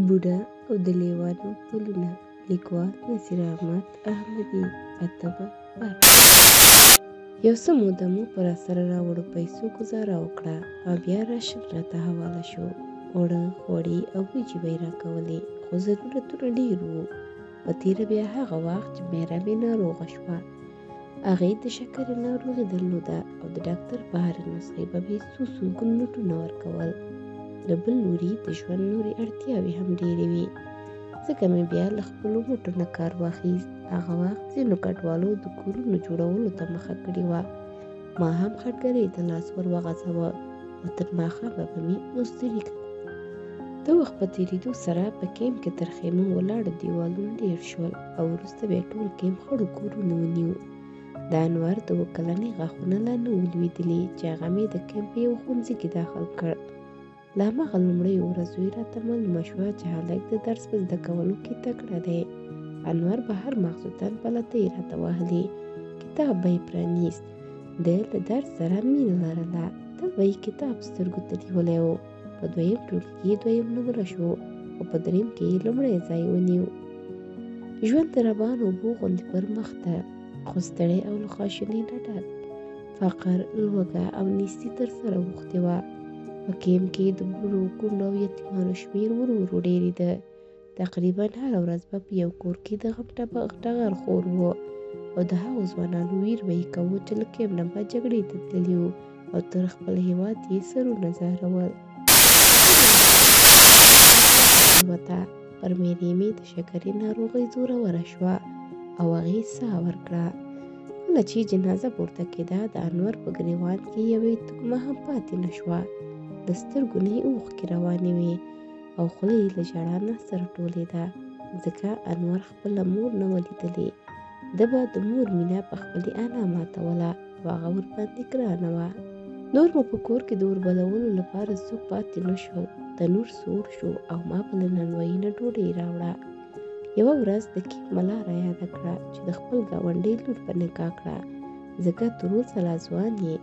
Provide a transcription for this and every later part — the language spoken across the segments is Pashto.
بوډا او د لیوانو پلونه. لیکوال نصیر احمد احمدي. 8مه برخه. یو څه موده مو په راسره راوړو پیسو ګزاره وکړه او بیا راشن راته حواله شو. اوړه خوړې او وریجې به یې راکولې، خو ضرورتونه ډېر وو. په تېره بیا هغه وخت چې میره مې ناروغه شوه. هغې د شکرې ناروغي درلوده او د ډاکټر په هرې نسخې به مې څو نوټونه ورکول. له بل لوري د ژوند نورې اړتیاوې هم ډېرې وې، ځکه مې بیا له خپلو مټو نه کار واخیست. هغه وخت ځینو کډوالو د کورونو جوړولو ته مخه کړې وه. ما هم خټګرۍ ته لاس ور وغځاوه او تر ماښامه به مې مزدوري کوله. د وخت په تېرېدو سره په کیمپ کې تر خیمو ولاړو دیوالونه ډېر شول او وروسته بیا ټول کیمپ خړو کورونه ونیو. د انور د 7 کلنۍ غاښونه لا نه وو لوېدلي چې هغه مې د کیمپ په یو ښوونځي کې داخل کړ. له هماغه لومړیو ورځو یې راته معلومه شوه چې هلک د درس په زده کولو کې تکړه دی. انور به هر ماخوستن پلتۍ راته وهلې، کتاب به یې پرانیست. ده له درس سره مینه لرله. تل به یې کتاب سترګو ته نیولی و. په 2م ټولګي کې 2م نمره شو او په 3م کې یې لومړی ځای ونیو. ژوند د روانو اوبو غوندې پر مخ ته، خو ستړی او له خواشینۍ نه ډک. فقر، لوږه او نیستي تر سره اوښتې وه. په کیمپ کې د بوډو، کونډو او یتیمانو شمېر ورو ورو ډېرېده. تقریبا هره ورځ به په یو کور کې د غم ټغر خور و او د هغو ځوانانو ویر به یې کوو چې له کیمپ نه به جګړې ته تللي وو او تر خپل هېواد یې سرونه ځارول. پر میرې مې د شکرې ناروغۍ زوروره شوه او هغې ساه ورکړه. کله چې جنازه پورته کېده د انور په ګریوان کې یوې تکمه هم پاتې نه شوه. د سترګو نه یې اوښکې روانې وې او خوله یې له ژړا نه سره ټولېده، ځکه انور خپله مور نه وه لیدلې. ده به د مور مینه په خپلې انا ماتوله او هغه ورباندې ګرانه وه. نور مو په کور کې د اور بلولو لپاره څوک پاتې نه شول. تنور سوړ شو او ما به له نانوایي نه ډوډۍ راوړه. یوه ورځ د کیمپ ملا را یاده کړه چې د خپل ګاونډۍ لور په نکاح کړه، ځکه تر اوسه لا ځوان یې.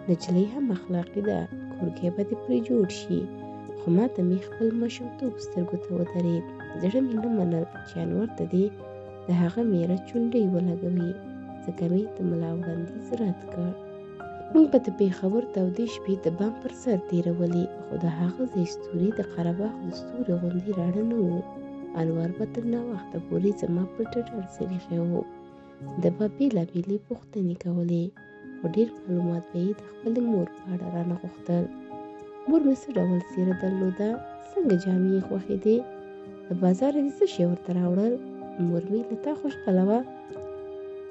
نجلۍ هم اخلاقي ده، کورګی به دې پرې جوړ شي. خو ما ته مې خپل ماشومتوب سترګو ته ودرېد. زړه مې نه منل چې انور ته دې د هغه میره چونډۍ ولګوي، ځکه مې د ملا وړاندیز رد کړ. موږ به د پېښور تودې شپې د بام پر سر تېرولې، خو د هغه ځای ستوري د قره باغ د ستوري غوندې راڼه نه وو. انور به تر ناوخته پورې زما پر ټټر سریښی و. ده به بېلابېلې پوښتنې کولې، خو ډېر معلومات به یې د خپلې مور په اړه رانه غوښتل. مور مې څه ډول څېره درلوده، څنګه جامې یې خوښېدې، د بازاره دې څه شی ورته راوړل، مور مې له تا خوشحاله وه.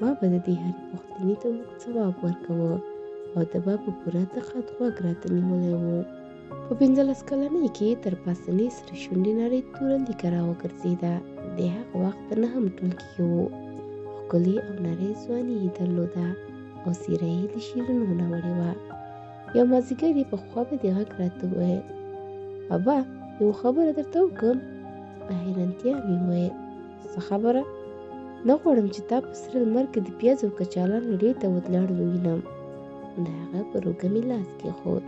ما به د دې هرې پوښتنې ته اوږد ځواب ورکوه او د به په پوره دقت غوږ راته نیولی و. په 15 کلنۍ کې تر پاسنۍ سره شونډې نرۍ توره لیکه راوګرځېده. د هغه وخت په 9م ټولګي کې و. ښکلې او نرۍ ځواني یې درلوده او څېره یې له شیرینو نه وړې وه. یو مازدیګر یې پخوا به دې غږ راته وویل، بابا یوه خبره درته وکړم. په حیرانتیا مې وویل، څه خبره؟ نه غواړم چې تا په سره لمر کې د پیاز او کچالانو ریډ ته ولاړ ووینم. د هغه پر اوږه مې لاس کېښود.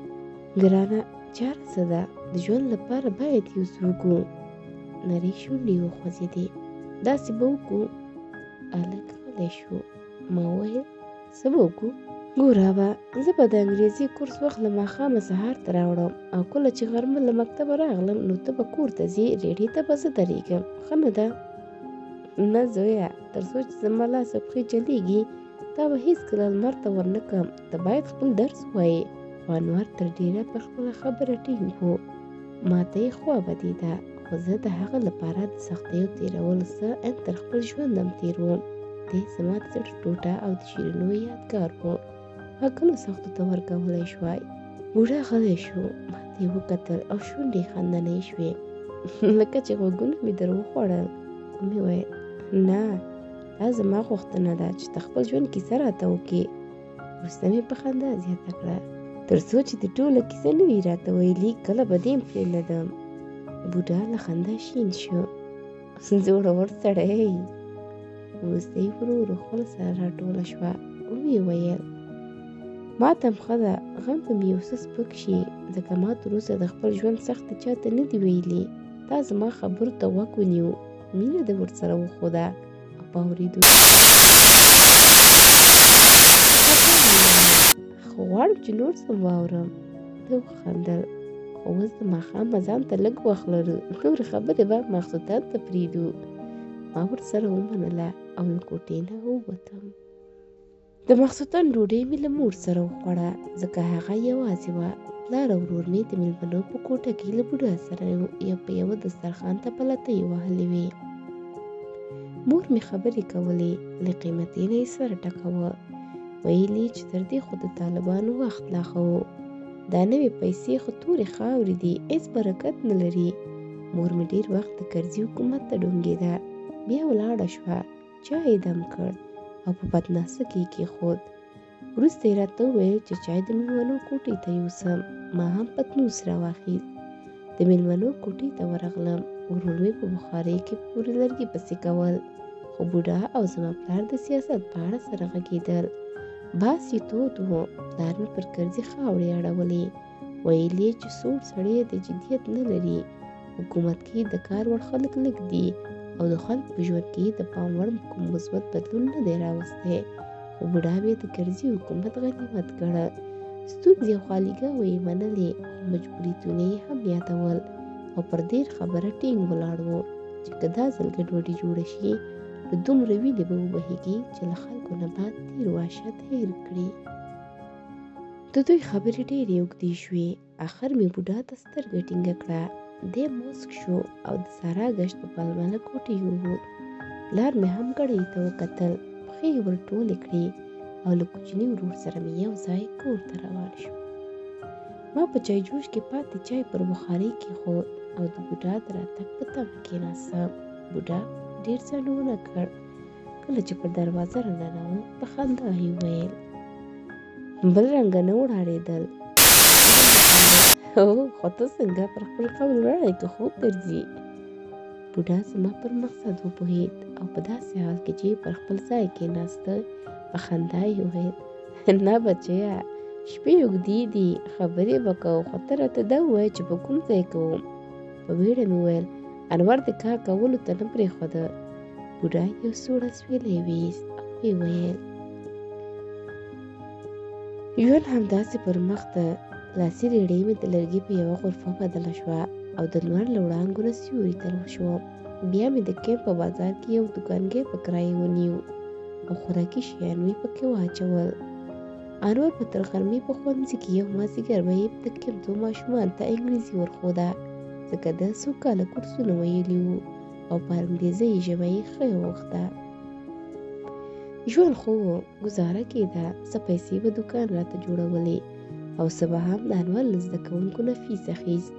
ګرانه چاره څه ده؟ د ژوند لپاره باید یو څه وکړو. نرۍ شونډې یې وخوځېدې. داسې به وکړو. هلک غلی شو. ما وویل، څه به وکړو؟ ګوره ابا، زه به د انګریزي کورس وخت له ماښامه سهار ته راوړم او کله چې غرمه له مکتبه راغلم نو ته به کور ته ځې، ریډۍ ته به زه درېږم، ښه نه ده؟ نه زویه، تر څو چې زما لاس او پښې چلېږي تا به هېڅکله لمر ته ورنه کړم. ته باید خپل درس ووایې. خو انور تر ډېره پر خپله خبره ټینګ و. ما ته یې خوا بدېده، خو زه د هغه لپاره د سختیو تېرولو څه ان تر خپل ژوند هم تېر وم. دی زما د زړه ټوټه او د شیرینو یادګار و. هغه سختو ته ورکولی شوای. بوډا غلی شو. ما ته یې وکتل او شونډې یې خندنۍ شوې لکه چې غوږونه مې در وخوړل. مې وویل، نه، دا زما غوښتنه ده چې ته خپل ژوند کیسه راته وکړې. وروسته مې په خندا زیاته کړه، تر څو چې د ټوله کیسه نه وي راته ویلي کله به دې هم پرېږدم. بوډا له خندا شین شو. زړور سړی. وروسته یې ورو ورو خپله سره راټوله شوه. ویې ویل، ما ته هم ښه ده، غم به مې یو څه سپک شي، ځکه ما تر اوسه د خپل ژوند سختې چاته نه دي ویلي. تا زما خبرو ته غوږ ونیو، مینه دې ورسره وښوده او په اورېدو خو غواړم چې نور څه واورم. ده وخندل. خو اوس د ماښام اذان ته لږ وخت لرو، نورې خبرې به ماخستن ته پرېږدو. ما ورسره ومنله او له کوټې نه ووتم. د ماخستن ډوډۍ مې له مور سره وخوړه، ځکه هغه یوازې وه. پلار او ورور مې د مېلمنو په کوټه کې له بوډا سره په یوه دسترخوان ته پلتۍ وهلې وې. مور مې خبرې کولې، له قیمتي نه یې سر ټکاوه. ویل یې چې تر دې خو د طالبانو وخت لا ښه و، دا نوې پیسې خو تورې خاورې دي، هېڅ برکت نه لري. مور مې ډېر وخت د کرزي حکومت ته ډونګېده، بیا ولاړه شوه، چای یې دم کړ او په پتناسه کې یې کېښود. وروسته یې راته وویل چې چای د مېلمنو کوټې ته یوسم. ما هم پتنوس راواخیست، د مېلمنو کوټې ته ورغلم. ورور مې په بخارۍ کې پورې لرګي پسې کول، خو بوډا او زما پلار د سیاست په اړه سره غږېدل. باس یې تود و. پلار مې پر کرزي خاورې اړولې. ویل یې چې سوړ سړی د جدیت نه لري، حکومت کې د کار وړ خلک لږ دي او د خلکو په ژوند کې د پام وړ کوم مثبت بدلون نه دی راوستی. خو بوډا بیا د کرزي حکومت غنیمت ګڼه. ستونزې او خوالیګاوې یې منلې، خو مجبوریتونه یې هم یادول او پر دې خبره ټینګ ولاړ و چې که دا ځل ګډوډي جوړه شي نو دومره وینې به وبهیږي چې له خلکو نه به تېر وحشت هېر کړي. د دوی خبرې ډېرې اوږدې شوې. اخر مې بوډا ته سترګه ټینګه کړه. دی موسک شو او د سارا ګشت په پلمله کوټې ووت. پلار مې هم ګړۍ ته وکتل، پښې یې ور ټولې کړې او له کوچني ورور سره مې یو ځای کور ته روان شو. ما په چای جوش کې پاتې چای پر بخارۍ کېښود او د بوډا د راتګ په تمه کېناستم. بوډا ډېر څه ونه کړ. کله چې پر دروازه راننوت په خندا یې وویل: بل رنګه نه وډارېدل. هو، خو ته څنګه پر خپل قول ولاړې که خوب درځي؟ بوډا زما پر مقصد وپوهېد او په داسې حال کې چې پر خپل ځای کېناسته په خندا یې وویل: نه بچیه، شپې اوږدې دي، خبرې به کوو، خو ته راته دا ووایه چې په کوم ځای کوم. په بیړه مې وویل: انور د کار کولو ته نه پرېښوده. بوډا یو سوړ اسویلی ویست او ویې ویل: ژوند همداسې پر مخ ده. لاسي ریړۍ مې د لرګي په یوه غرفه بدله شوه او د لمر له وړانګو نه سیوري ته شوم. بیا مې د کیمپ په بازار کې یو دوکانګی په کرایه ونیو او خوراکي شیان مې پکې واچول. انور په تر غرمې په ښوونځي کې یو مازدیګر به یې د کیمپ 2 ماشومانو ته انګلیسي ورښوده، ځکه ده څو کاله کورسونه ویلي وو او په انګریزۍ ژبه یې ښه غوښته. ژوند خو و، ګزاره کېده، څه پیسې به دوکان راته جوړولې او څه به هم د انور له زده کوونکو نه فیس اخیست.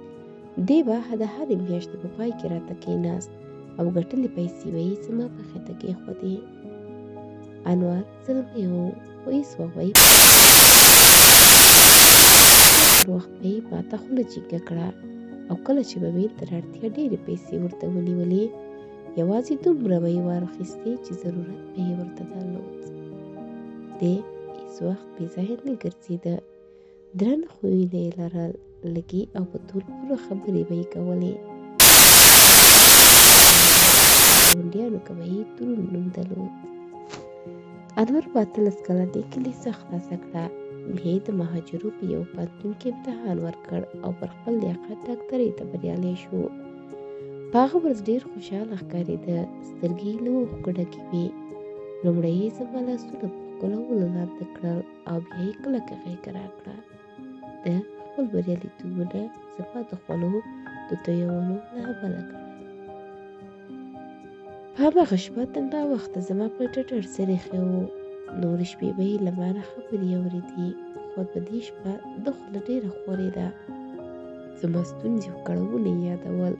دی به د هرې میاشتې په پای کې راته کېناست او ګټلې پیسې به یې زما پښې ته کېښودې. انور زلمی و، خو هېڅ وخت به یې پر وخت به یې ماته خوله جګه کړه او کله چې به مې تر اړتیا ډېرې پیسې ورته ونیولې، یوازې دومره به یې واخیستې چې ضرورت به یې ورته درلود. دی هېڅ وخت بې ځایه نه ګرځېده. درنه خویونه یې لرل، لږې او په تول پوره خبرې به یې کولې. ګاونډیانو که به یې دروند نوم درلود. انور په 18 کلنۍ کې لیسه خلاصه کړه. بیا یې د مهاجرو په یو پوهنتون کې امتحان ورکړ او پر خپل لیاقت ډاکټرۍ ته بریالی شو. په هغه ورځ ډېر خوشحاله ښکارېده، سترګې یې له اوښکو ډکې وې. لومړی یې زما لاسونه په ښکلولو لاندې کړل او بیا یې کلکه غېږه راکړه. ده خپل بریالیتوبونه زما د خولو د تویولو له امله ګڼل. په هماغه شپه تر ناوخته زما په ټټر سر ایښی و. نورې شپې به یې له ما نه خبرې اورېدې، خو په دې شپه ده خوله ډېره ښورېده. زما ستونزې او کړاوونه یې یادول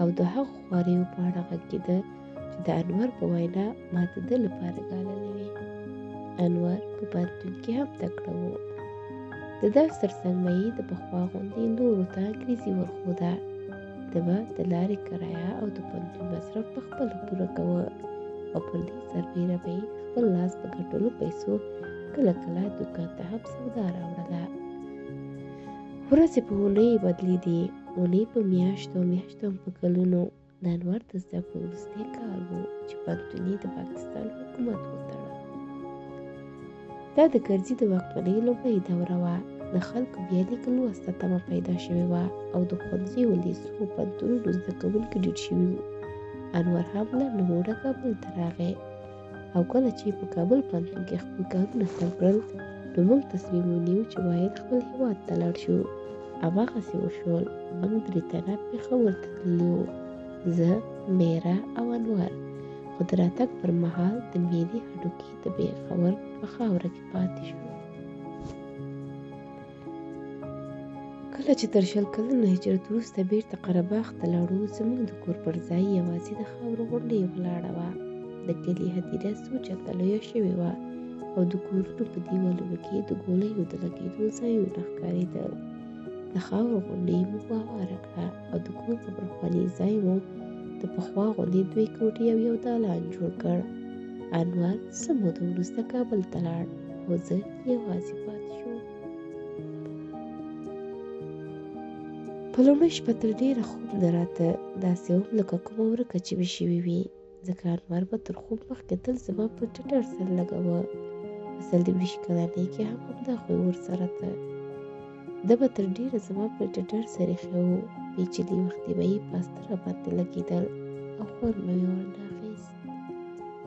او د هغو خواریو په اړه غږېده چې د انور په وینا ما د ده لپاره ګاللې وې. انور په پوهنتون کې هم تکړه و. د درس تر څنګ به یې د پخوا غوندې نورو ته انګریزي ورښوده. ده به د لارې کرایه او د پوهنتون مصرف پخپله پوره کوه او پر دې سربیره به یې خپل لاس په ګټلو پیسو کله کله دوکان ته هم سودا راوړله. ورځې په اونۍ بدلېدې. اونۍ په میاشتو او میاشتو هم په کلونو د انور د زده کړو وروستی کال و چې پانتوني د پاکستان حکومت وتړه. دا د کرزي د واکمنۍ لومړۍ دوره وه. د خلکو بیا لیکل لوسته تمه پیدا شوې وه او د ښوونځیو، لیسو او پوهنتونونو زده کوونکي ډېر شوي وو. انور هم له نوموړه کابل ته راغی او کله چې په کابل پوهنتون کې خپل کارونه سم کړل نو موږ تصمیم ونیو چې باید خپل هېواد ته لاړ شو. هماغسې وشول. موږ درې تنه پېښور ته تللي وو، زه، میره او انور. خو د راتګ پر مهال د میرې هډوکي د پېښور په خاوره کې پاتې شو. کله چې تر 20 کلن هجرت وروسته بېرته قره باغ ته لاړو، زموږ د کور پر ځای یوازې د خاورو غونډۍ ولاړه وه. د کلي هدیره څو چنده لویه شوې وه او د کورونو په دیوالونو کې د ګولیو د لګېدو ځایونه ښکارېدل. د خاورو غونډۍ مو هواره کړه او د کور په پخواني ځای مو د پخوا غوندې 2 کوټې او یو دالان جوړ کړ. انور څه موده وروسته کابل ته لاړ او زه یوازې پاتې شوم. په لومړۍ شپه تر ډېره خوب نه راته، داسې وم لکه کومه ورکه چې مې شوې وي، ځکه انور به تر خوب مخکې تل زما پر ټټر سر لګاوه. په 24 کلنۍ کې هم همدا خوی ورسره ته. ده به تر ډېره زما پر ټټر سر ایښی و، پېچلي وختې به یې په استره باندې لګېدل او خوند به مې ورنه اخیست.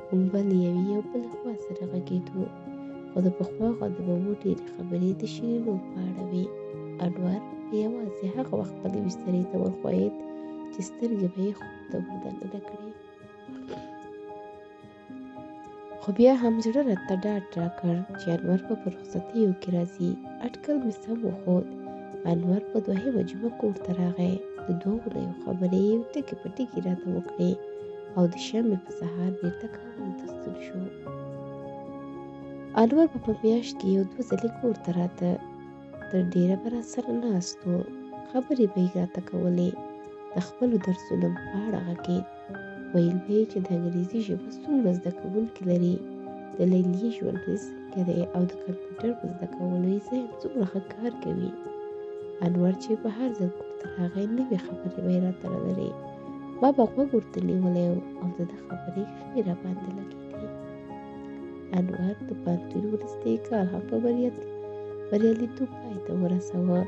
موږ به له یوې او بلې خوا سره غږېدو، خو د پخوا غوندې به مو ډېرې خبرې د شیرینو په اړه وې. انور یوازې هغه وخت خپلې بسترې ته ورښویېد چې سترګې به یې خوب ته وردننه کړې. خو بیا هم زړه راته ډاډ راکړ چې انور به په رخصتیو کې راځي. اټکل مې سم وښود. انور په 2مه جمعه کور ته راغی. د 2 اونیو خبرې یې ټکي په ټکي راته وکړې او د شنبې په سهار بېرته کابل ته ستون شو. انور په میاشت کې 1-2 ځلې کور ته راته. تر ډېره به راسره ناست و. خبرې به یې راته کولې. د خپلو درسونو په اړه غږېد. ویل به یې چې د انګریزي ژبه څومره زده کوونکي لري، د لیلیې ژوند یې څنګه دی او د کمپیوټر په زده کولو یې ذهن څومره ښه کار کوي. انور چې په هر ځل کور ته راغی نوې خبرې به یې راته لرې. ما به غوږ ورته نیولی و او د ده خبرې ښې راباندې لګېدې. انور د پوهنتون وروستی کال هم په بریالیتوب پای ته ورساوه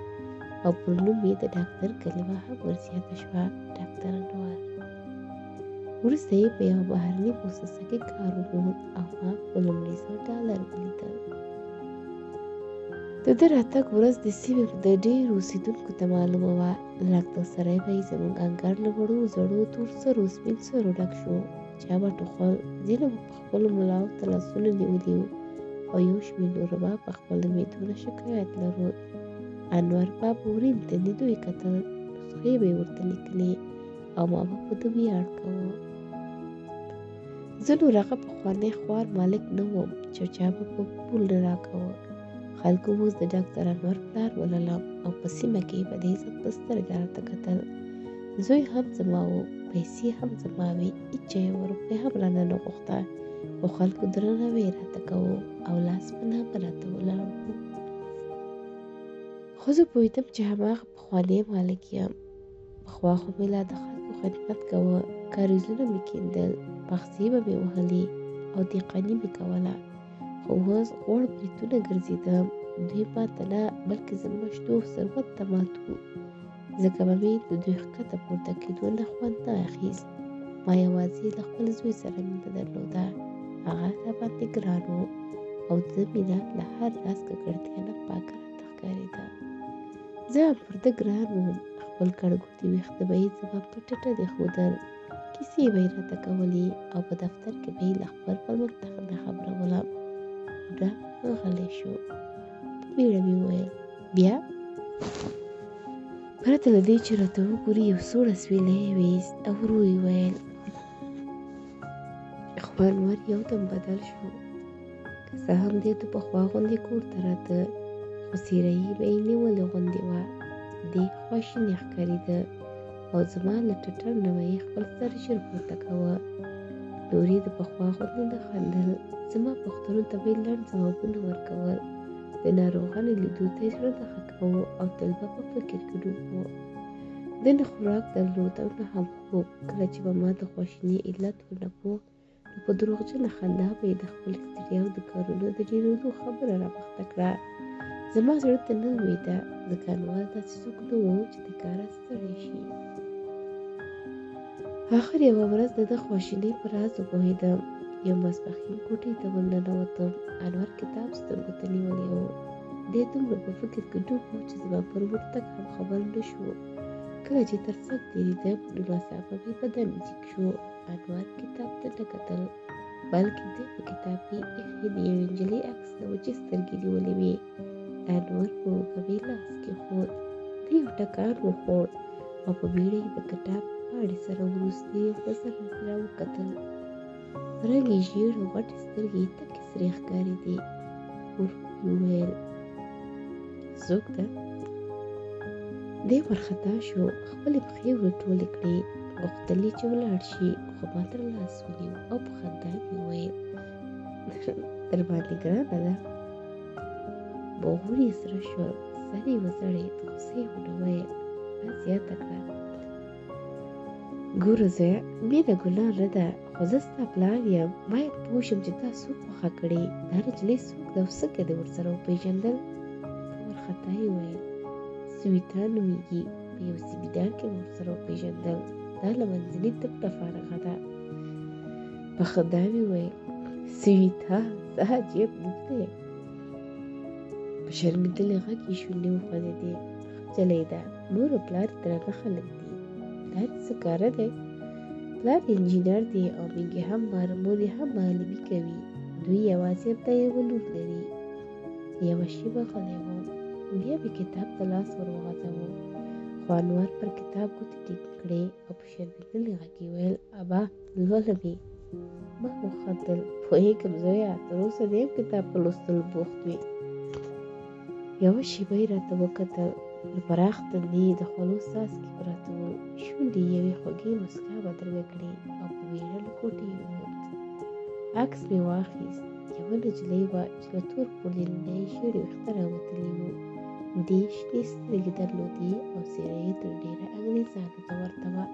او پر نوم یې د ډاکټر کلمه هم ورزیاته شوه، ډاکټر انور. وروسته یې په یوه بهرني مؤسسه کې کار وموند او ما په لومړي ځل ډالر ولیدل. د ده راتګ ورځ د سیمې د ډېرو اوسېدونکو ته معلومه وه. له ډاکټرسرۍ به یې زموږ انګړ له وړو زړو تور سرو سپین سرو ډک شو. چا به ټوخل، ځینو به په خپلو ملاو ته لاسونه نیولي وو او یو شمېر نورو به په خپلو معدو نه شکایت لرود. انور به ورین ته لیدو یې کتل، نسخې به یې ورته لیکلې او ما به په ده ویاړ کوه. زه نور هغه پخوانی خوار مالک نه وم چې چا به په پول نه راکوه. خلکو اوس د ډاکټر انور پلار وللم او په سیمه کې به د عزت په سترګه راته کتل. زوی هم زما و، پیسې هم زما وې، هېچا 1 روپۍ هم رانه نه غوښته، خو خلکو درناوی راته کوه او لاس په نامه راته ولاړ وو. خو زه پوهېدم چې هماغه پخوانی مالک یم. پخوا خو مې لا د خلکو خدمت کوه، کاریزونه مې کیندل، پخڅې به مې وهلې او دهقاني مې کوله. خو اوس غوړ بریتونه ګرځېدم، دوی ما ته نه بلکې زما شتو ثروت ته مات وو. ځکه به مې د دوی ښکته پورته کېدو نه خوند نه اخیست. ما یوازې له خپل زوی سره مینه درلوده. هغه راباندې ګران و او د ده مینه له هر راز ککړتیا نه پاکه راته ښکارېده. زه هم پر ده ګران وم. خپل کړګوتي ویښته به یې زما په ټټر ایښودل، کیسې به یې راته کولې او په دفتر کې به یې له خپل پرمختګ نه خبرولم. بوډا غلی شو. په بیړه مې وویل بیا؟ پرته له دې چې راته وګوري یو سوړ اسویلی یې ویست او ورو یې ویل. خو انور یودم بدل شو. که څه هم دی د پخوا غوندې کور ته راته، خو څېره یې به یې نیولې غوندې وه. دې خواشینی ښکارېده او زما له ټټر نه به یې خپل سر ژر پورته کوه. نور یې د پخوا غوندې نه خندل. زما پوښتنو ته به یې لنډ ځوابونه ورکول. د ناروغانو لیدو ته یې زړه نه ښه کوه او تل به په فکر کې ډوب و. ده نه خوراک درلود او نه هم خوب. کله چې به ما د خواشینۍ علت ورنه پوه نو په دروغجنه خندا به یې د خپلې ستړیاو د کارونو د ډېرېدو خبره رامخته کړه. زما زړه ته نه لوېده، ځکه انور داسې څوک نه و چې د کاره ستړی شي. آخر یوه ورځ د ده خواشینۍ په راز وپوهېدم. یو ماسپښین کوټې ته ورننوتم. انور کتاب سترګو ته نیولی و. دی دومره په فکر کې ډوب و چې زما پر ورتګ هم خبر نه شو. کله چې تر څنګ تېرېدم نو ناڅاپه مې بدن جګ شو. انور کتاب ته نه کتل، بلکې دی په کتاب کې ایښې د یوې نجلۍ عکس ته وچې سترګې نیولې وې. انور په اوږه مې لاس کېښود. دی یو ټکان وخوړ او په بیړه یې د کتاب پاڼې سره وروستی یو نظر را وکتل. رنګ یې ژېړ او غټې سترګې یې تکې سرې ښکارېدې. ورو یې وویل: څوک ده؟ دی وارخطا شو، خپلې پښې ور ټولې کړې. غوښتل یې چې ولاړ شي، خو ما تر لاس ونیو او په خندا مې وویل: در باندې ګرانه ده. بغور یې سره شو، سر یې وځړېد، خو څه یې ونه ویل. ما زیاته کړه: ګوره زویه، مینه ګناه نه ده، خو زه ستا پلار یم، باید پوه شم چې تا څوک خوښه کړې، دا نجلۍ څوک ده او څنګه دې ورسره وپېژندل؟ په وارخطا یې وویل: سویتا نومېږي، په یو سیمینار کې مې ورسره وپېژندل، دا له منځني طب نه فارغه ده. په خندا مې وویل: سویتا، څه عجیب نوم دی. په شرمېدلي غږ یې شونډې وخوځېدې. ښه نجلۍ ده، مور او پلار یې درانه خلک دي. پلار یې څه کاره دی؟ پلار یې انجینر دی او مینګې هم مور یې هم معلمي کوي. دوی یوازې همدا یوه لور لري. یوه شېبه غلی وم. بیا مې کتاب ته لاس ور وغځاوه، خو انور پر کتاب ګوتې ټینګې کړې او په شرمېدلي غږ یې ویل: ابا، لولم یې. ما وخندل: پوهېږم زویه، تر اوسه دې هم کتاب په لوستلو بوخت وې. یوه شېبه یې راته وکتل. پر پراخ تندي یې د خولو څاڅکي پراته وو. شونډې یې یوې خوږې مسکا بدرګه کړې او په بیړه له کوټې ووت. عکس مې واخیست. یوه نجلۍ وه چې له تور پوړني نه یې ژېړ ویښته راوتلي وو. دې شنې سترګې درلودې او څېره یې تر ډېره انګریزانو ته ورته وه.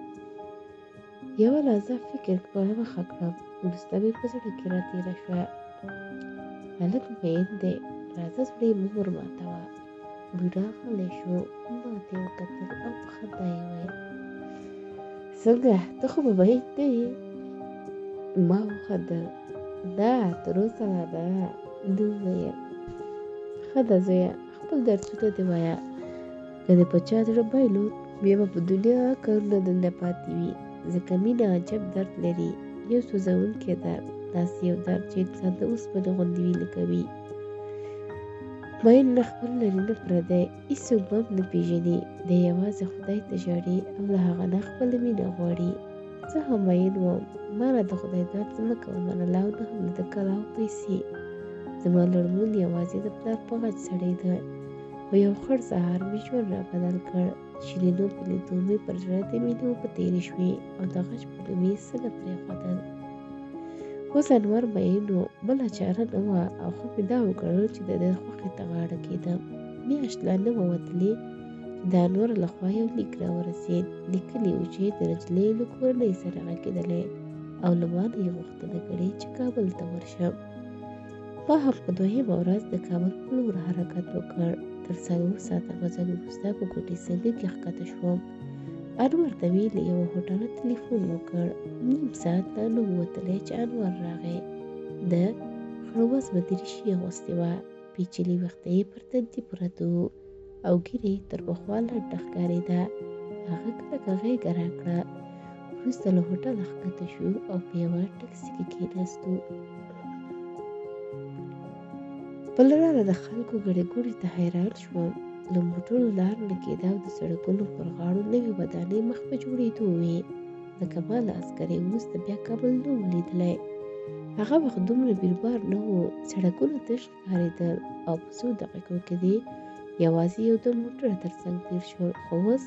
یوه لحظه فکر په مخه کړم، وروسته مې په زړه کې راتېره شوه: هلک مین دی، راځه زړه یې مه ور ماتوه. بوډا غلی شو، ما ته یې وکتل او په خندا یې ویل: څنګه، ته خو به مین نه یې؟ ما وخندل: نه، تر اوسه لا نه. ده وویل: ښه ده زویه، خپل دردونه دې وایه. که دې په چا زړه بایلود، بیا به په دنیا کارونه دنده پاتې وي، ځکه مینه عجب درد لري، یو سوځونکی درد، داسې یو درد چې انسان د اوسپنې غوندې وینه کوي. مین نه خپل لري نه پردی، هېڅوک به هم نه پېژني. دی یوازې خدای ته ژاړي او له هغه نه خپله مینه غواړي. زه هم مین وم، ما نه د خدای داد ځمکه ومنله او نه هم د کلاو پیسې. زما لړمون یوازې د پلار په غږ سړېده. په یو خړ سهار مې ژوند را بدل کړ. شیرینو په لیدو مې پر زړه د مینې اوبه تېرې شوې او د غږ په نوم یې څه نه پرېښودل. اوس انور مین و، بله چاره نه وه او ښه مې دا وګڼل چې د ده خوښې ته غاړه کېږدم. میاشت لا نه وه وتلې چې د انور له خوا یو لیک راورسېد. لیکلي وو چې د نجلۍ له کورنۍ سره غږېدلی او له ما نه یې غوښتنه کړې چې کابل ته ورشم. ما هم په دویمه ورځ د کابل په لور حرکت وکړ. تر 4 ساعته مزل وروسته په کوټې څنګه کې ښکته شوم. انور ته مې له یوه هوټله تلیفون وکړ. 1/2 ساعت لا نه و وتلی چې انور راغی. ده خړ وزمه دریشي اغوستې وه، پیچلي ویښته یې پر تندي پراته وو او ږیره یې تر پخوا لنډه ښکارېده. هغه کلکه غېږه راکړه. وروسته له هوټله ښکته شو او په یوه ټکسي کې کېناستو. بله لاره د خلکو ګڼې ګوڼې ته حیران شوم. له موټرو لار نه کېده او د سړکونو پر غاړو نوې ودانۍ مخ په جوړېدو وې. ځکه ما له عسکرۍ وروسته بیا کابل نه و لیدلی. هغه وخت دومره بیروبار نه و، سړکونه تش ښکارېدل او په څو دقیقو کې دې یوازې یو د موټر تر څنګ تېر شول. خو اوس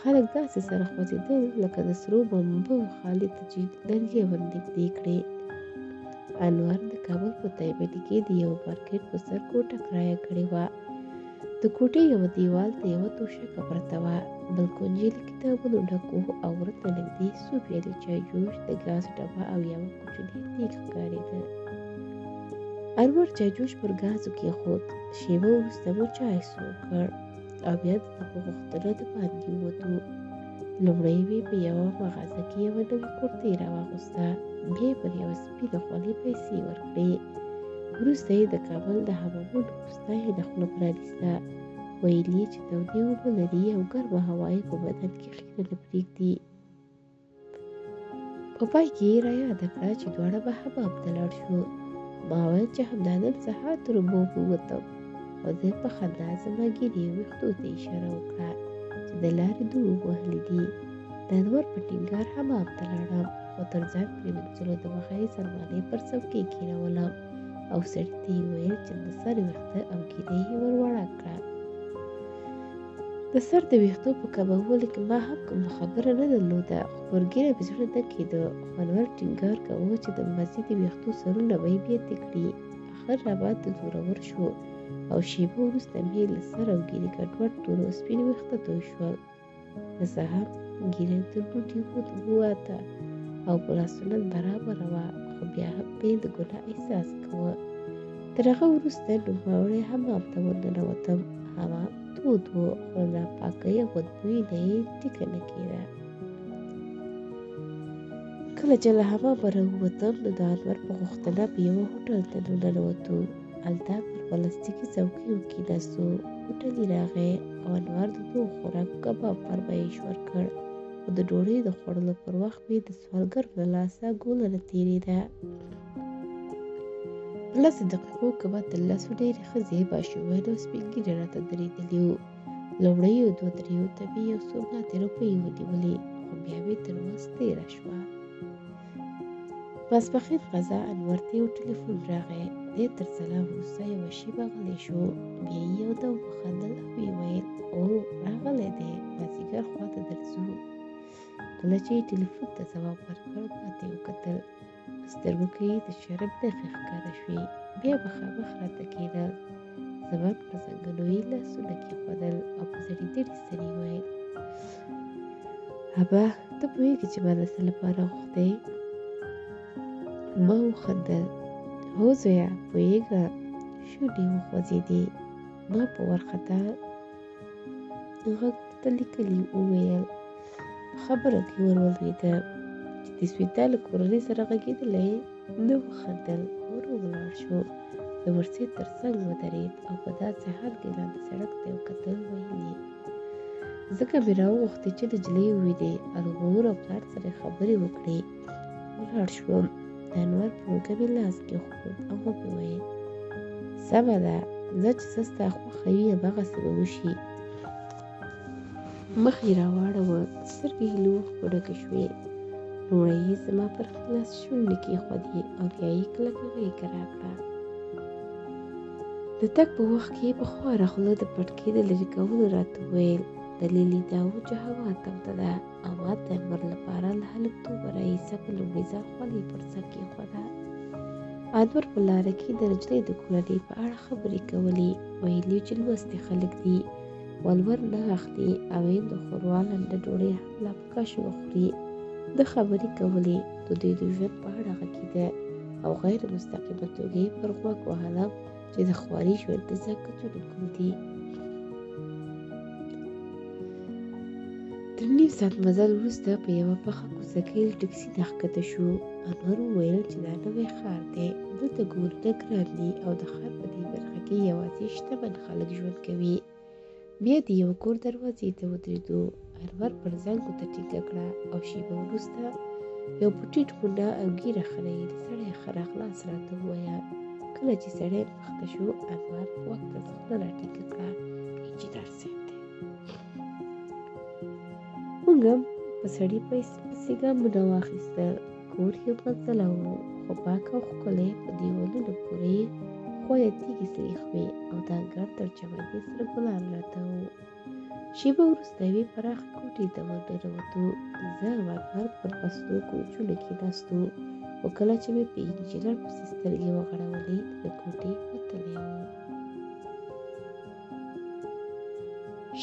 خلک داسې سره خوځېدل لکه د سرو بمبو خالي ته چې لرګي ورنږدې کړې. انور د کابل په تایبلي کې د یو مارکېټ په سر کوټه کرایه کړې وه. د کوټې یوه دیوال ته یوه توشکه پرته وه، بل کونجي له کتابونو ډک و او ورته نږدې څو پیالې چایجوش، د ګاز ډبه او یوه کوچنی دیګ ښکارېده. انور چایجوش پر ګازو کېښود، شېبه وروسته مو چای سوړ کړ او بیا د ده په غوښتنه د باندې ووتو. لومړی یې په یوه مغازه کې یوه نوې کورتۍ راواغوسته، بیا یې پر یوه سپینه خولۍ پیسې ورکړې. وروسته یې د کابل د حمامونو په ستاینه خوله پرانیسته، ویل یې چې تودې اوبه لري او ګرمه هوا یې په بدن کې خیره نه پرېږدي. په پای کې یې رایاده کړه چې دواړه به حمام ته لاړ شو. ما ویل چې همدا نن سهار تر اوبو ووتم، او ده په خندا زما ګیرې ویښتو ته اشاره وکړه چې د لارې دوړو وهلي دي. د انور په ټینګار حمام ته لاړم، خو تر ځان پرېمنځلو دمخه یې سلمانۍ پر څوکۍ کېنولم او سړي ته یې ویل چې د سر ویښته او ګیره یې ور وړه کړه. د سر د ویښتو په کمولو کې ما هم کومه خبره نه درلوده، خو پر ګیره مې زړه نه کېده. خو انور ټینګار کاوه چې د مزید ویښتو سرونه به یې بېرته کړي. اخر راباندې زورور شو او شېبه وروسته مې له سر او ګیرې ګډوډ تور او سپین ویښته توی شول. زه هم ګیره تر بوټي ووته او په لاسونه برابره وه، خو بیا هم مې د ګناه احساس کاوه. تر هغه وروسته نوموړی حمام ته ورننوتم. حمام تود و، خو له ناپاکۍ او بدبویۍ نه یې ټیکه نه کېده. کله چې له حمامه راووتم نو د انور په غوښتنه په یوه هوټل ته ننوتو. هلته پر پلاستیکي څوکیو کېناستو. هوټلي راغی او انور د 2 خوراکو کباب فرمایش ورکړ، خو د ډوډۍ د خوړلو پر وخت مې د سوالګر له لاسه ګوله نه تېرېده. په 10 دقیقو کې به تر 10 ډېرې ښځې، ماشومان او سپین ږیري راته درېدلي وو. لومړیو 2-3 ته مې یو څو ماتې روپۍ ونیولې، خو بیا مې تر وس تېره شوه. ماسپښین غذا انور ته یو ټلیفون راغی. دی تر سلام وروسته یوه شېبه غلی شو، بیا یې یو دم وخندل او ویې ویل: او راغلی دی، مازدیګر خواته درځو. کله چې یې ټلیفون ته ځواب ورکړ ما ته یې وکتل. په سترګو کې یې د شرم نښې ښکاره شوې. بیا مخامخ راته کېناست، زما پر زنګنو یې لاسونه کېښودل او په زړېدلي سر یې ویل: ابا ته پوهېږې چې ما د څه لپاره غوښتی؟ ما وخندل: هو زویه پوهېږم. شونډې یې وخوځېدې. ما په وارخطا غږ ورته لیکلي وویل. په خبره کې ور ولوېدم چې د سویتا له کورنۍ سره غږېدلی. نه وخندل، ور ولاړ شو، د ورسې تر څنګ ودرېد او په داسې حال کې لاندې سړک ته یې وکتل. ویل یې: ځکه مې راوغوښتې چې نجلۍ ووینې او له مور او پلار سره خبرې وکړې. ولاړ شوم. د انور په اوږه مې لاس کېښود او ومې ویل: سمه ده، ځه چې څه ستا خوښه وي هماغسې به وشي. مخ یې راواړوه، سترګې یې له اوښکو ډکې شوې. لومړی یې زما پر لاس شونډې کېښودې او بیا یې کلکه غېږه راکړه. د تګ په وخت کې یې په خواره خوله د پټکي د لرې کولو راته وویل. دلیل یې دا و چې هوا توده ده او ما د انور لپاره له هلکتوبه راهیسه په لومړي ځل خولۍ پر سر کېښوده. انور په لاره کې د نجلۍ د کورنۍ په اړه خبرې کولې. ویل یې چې لوستي خلک دي، ولور نه اخلي او د ښوروا لنډه ډوډۍ هم لا په کاشوغه خوري. د خبرې کولې، د دوی د ژوند په اړه غږېده او غیر مستقیمه توګه یې پر غوږ وهلم چې د خواري ژوند نزاکتونه کوم دي. تر 1.5 ساعت مزل وروسته په یوه پخه کوڅه کې له ټکسي نه ښکته شو. انور وویل چې دا نوی ښار دی، دلته ګورونه ګران دي او د ښار په دې برخه کې یوازې شتمن خلک ژوند کوي. بیا د یو کور دروازې ته ودرېدو. انور پر زنګ ګوته ټینګه کړه او شېبه وروسته یو په ټیټ کونه او ږیره خریلي سړی ښه راغلاست راته وویل. کله چې سړی مخته شو انور غوږ ته خوله راټینګه کړه: انجینر صاحب دی. موږ هم په سړي پسې ګامونه واخیستل. کور یې منزله و، خو پاک او ښکلی، په دیوالونو پورې یې ښویه تیږې سریښ وې او د انګړ تر چمنې سره ګلان راته وو. شېبه وروسته یوې پراخې کوټې ته ورننوتو. زه او انور پر پستو کوچونو کېناستو، خو کله چې مې په انجینر پسې سترګې وغړولې د کوټې وتلی و.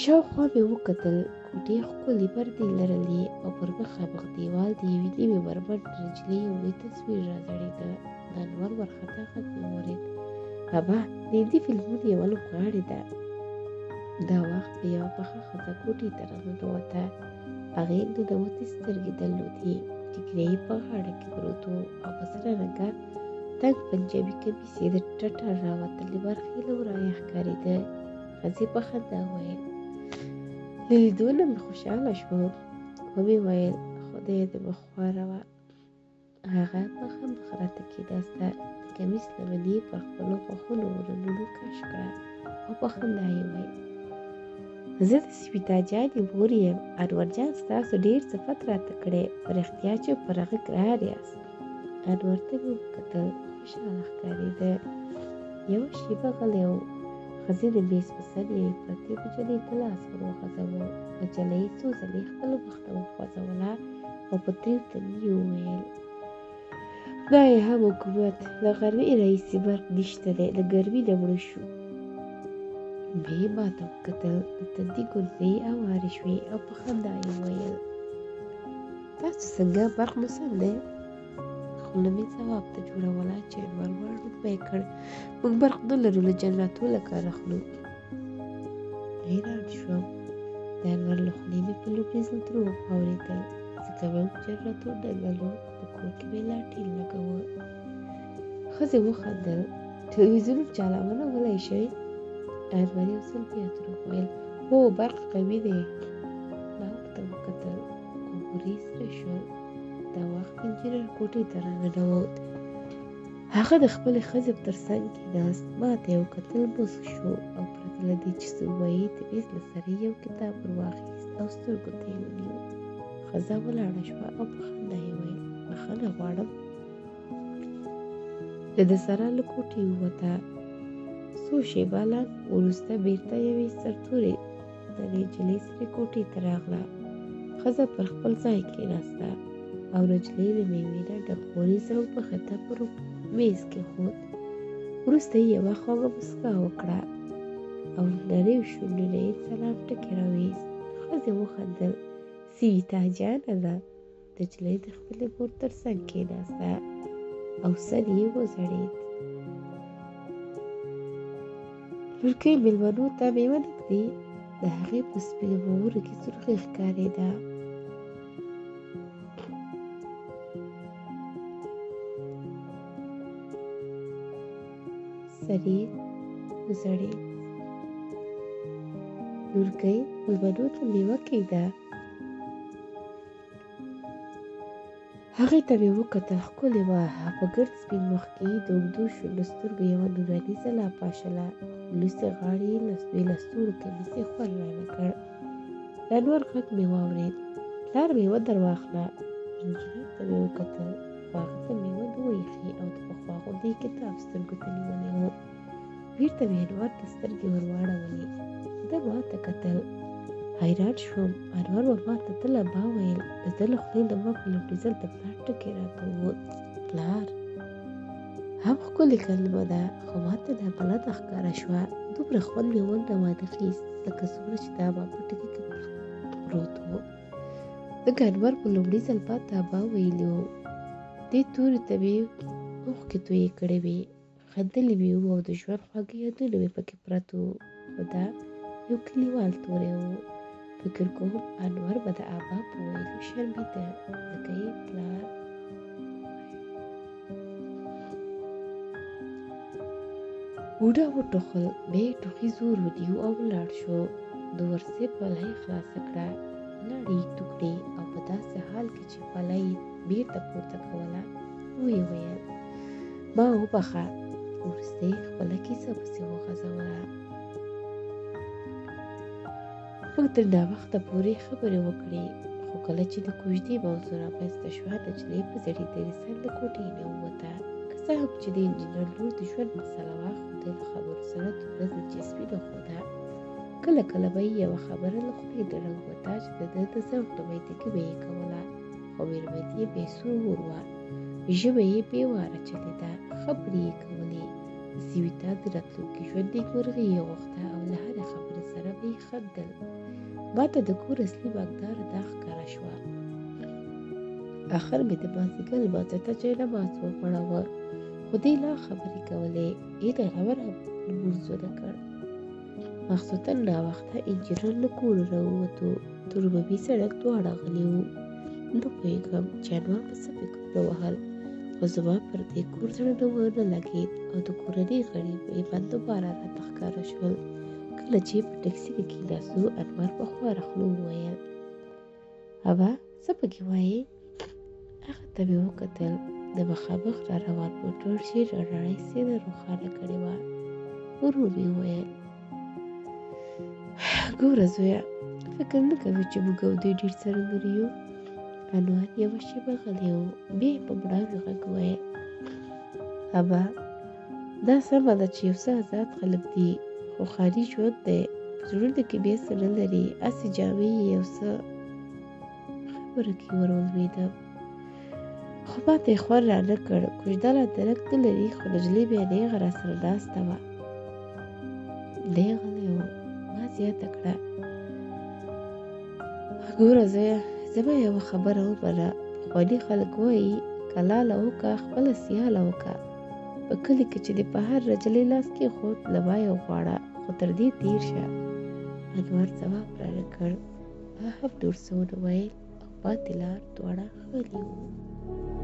شاوخوا مې وکتل، کوټې ښکلې پردې لرلې او پر مخامخ دیوال د یوې نوې بربنډ نجلۍ یو لوی تصویر راځړېده. د انور وارخطا غږ مې واورېد: ابا، د هندي فلمونو یوه لوبغاړې ده. دا وخت په یوه پخه ښځه کوټې ته راننوته. هغې ننوتې سترګې درلودې، ټیکری په غاړه کې پروت و او په سره رنګه تنګ پنجابي کمیس یې د ټټر راوتلې برخې له ورایه ښکارېده. ښځې په خندا وویل: له لیدو نه مې خوشحاله شوم. ومې ویل: خدای دې وخواروه. هغه مخامخ راته کېناسته، د کمیس لمنې یې پر خپلو غاښونو ورنونو کش کړه او په خندا یې ویل: زه د سویتا جانې مور یم. انور جان ستاسو ډېر صفت راته کړی، په رښتیا چې پر هغه ګران یاست. انور ته مې وکتل، خوشحاله ښکارېده. یوه شېبه غلی و. ښځې د میز په سر یوې پرتې نجلۍ ته لاس ور وغځاوه. نجلۍ څو ځلې خپل مخ ته وخوځوله او په تریو تندي یې وویل: خدای هم حکومت، له غرمې راهیسې برق نشته دی، له ګرمۍ نه مړه شو. بیا یې ما ته وکتل، د تندي ګونځې یې هوارې شوې او په خندا یې وویل: تاسو څنګه، برق مو سم دی؟ خوله مې ځواب ته جوړوله چې انور وړاندې یې کړ: موږ برق نه لرو، له جنراتور کار اخلو. حیران شوم. د انور له خولې مې په لومړي ځل دروغ واورېدل، ځکه موږ جنراتور نه لرو، په کور کې مې لاټین لګاوه. ښځې وخندل: تلویزیون چالونه ولی شئ؟ انور یو ځل بیا دروغ ویل: هو، برق قوي دی. ما ورته وکتل، ګومورې سره شول. دا وخت انجینر کوټې ته راننوت. هغه د خپلې ښځې په تر څنګ کېناست. ما ته یې وکتل، موسک شو او پرته له دې چې څه ووایي د میز له سره یو کتاب ور واخیست او سترګو ته یې ونیو. ښځه ولاړه شوه او په خندا یې ویل: بښنه غواړم. له ده سره له کوټې ووته. څو شېبه لنډ وروسته بېرته یوې سرتورې د نجلۍ سره کوټې ته راغله. ښځه پر خپل ځای کېناسته او نجلۍ له مېوې نه ډک غوریز راوبخته پر میز کېښود. وروسته یې یوه خوږه مسکا وکړه او له نریو شونډو یې سلام ټکی راویست. ښځې وخندل: سویتا جانه ده. نجلۍ د خپلې مور تر څنګ کېناسته او سر یې وځړېد. لورکۍ مېلمنو ته مېوه نه ږدي؟ د هغې په سپینو مغورو کې سرخي ښکارېده. سر یې وځړېد. لورکۍ مېلمنو ته مېوه کېږده. هغې ته مې وکتل، ښکلې وه. په ګرد سپین مخ کې د اوږدو شونډو سترګو یوه نورانیزه لا پاشله. لوڅې غاړې یې له بې لستوڼو کمیس یې خور رانه کړ. د انور غږ مې واورېد: پلار مېوه در واخله. انجینر ته مې وکتل، خو هغه ته مېوه نه وه ایښې او د پخوا غوندې یې کتاب سترګو ته نیولی و. بېرته مې انور ته سترګې ور واړولې. ده ما ته کتل. حیران شوم. انور به ما ته تل ابا ویل. د ده له خولې نه ما په لومړي ځل د پلار ټکی راته ووت. پلار هم ښکلې کلمه ده، خو ما ته نابلده ښکاره شوه. دومره خوند مې ونه وانخیست لکه څومره چې دا ما په ټکي کې پروت و. ځکه انور په لومړي ځل ما ته ابا ویلي و. دې تورې ته مې اوښکې تویې کړې وې. خندلې مې وه او د ژوند خواږه یادونه مې پکې پراته وو. خو دا یو کلیوال توری و. فکر کوم انور به د ابا په ویلو شرمېده، ځکه یې پلار. بوډا وټوخل. بیا یې ټوخي زور ونیو او ولاړ شو. د ورسې پله یې خلاصه کړه، لاړې یې تو کړې او په داسې حال کې چې پله یې بېرته پورته کوله ویې ویل: ما وبخښه. وروسته یې خپله کیسه پسې وغځوله. موږ تر ناوخته پورې خبرې وکړې، خو کله چې د کوژدې موضوع رامنځته شوه، نجلۍ په زړېدلي سر له کوټې نه ووته. که څه هم چې د انجینر لور د ژوند مسله وه، خو د خبرو سره دومره دلچسپي نه ښوده. کله کله به یې یوه خبره له خولې نه راووته چې د ده د ذوق نمایندګي به یې کوله، خو مېرمن یې بې سرور وه. ژبه یې بې واره چلېده، خبرې یې کولې. د سویتا د راتلونکي ژوند نېکمرغي یې غوښته او له هرې خبرې سره به یې خندل. ما ته د کور اصلي واکداره دا ښکاره شوه. آخر مې د مازدیګر لمانځه ته جاینماز وغوړاوه، خو دې لا خبرې کولې. این غور هم لمونځ ونه کړ. مخصوصن ناوخته انجینر له کوره راووتو. د رومي سړک دواړه غلي وو. نه پوهېږم چې انور به څه فکرونه وهل، خو زما پر دې کور زړه نه ونه لګېد او د کورنۍ غړي به یې دوباره راته ښکاره شول. کله چې په ټکسي کې کېناستو، انور په خواره خوله وویل: ابا څه پکې وایې؟ هغه ته مې وکتل. د مخامخ را روان موټر شین رڼاړۍ سینه روښانه کړې وه. ورو مې وویل: ګوره زویه، فکر نه کوې چې موږ او دوی ډېر سره لري یو؟ انور یوه شېبه غلی و، بیا یې په مړاوي غږ وویل: ابا دا سمه ده چې یو څه آزاد خلک دي، خو خالي ژوند دی، په زړونو کې بیا څه نه لري، هسې جامې یې یو څه. خبره کې ور ولوېدم، خو ما ته یې خوند را نه کړ. کوژدله درک نه لري، خو نجلۍ بیا نېغه راسره ناسته وه. دی غلی و. ما زیاته کړه: ګوره زویه، زما یوه خبره ومنه. پخواني خلک وایي کلاله وکه خپله سیاله وکه. په کلي کې چې دې په هر نجلۍ لاس کېښود له ما یې وغواړه، خو تر دې تېر شه. انور ځواب را نه کړ. ما هم نور څه ونه ویل او پاتې لار دواړه غلي وو.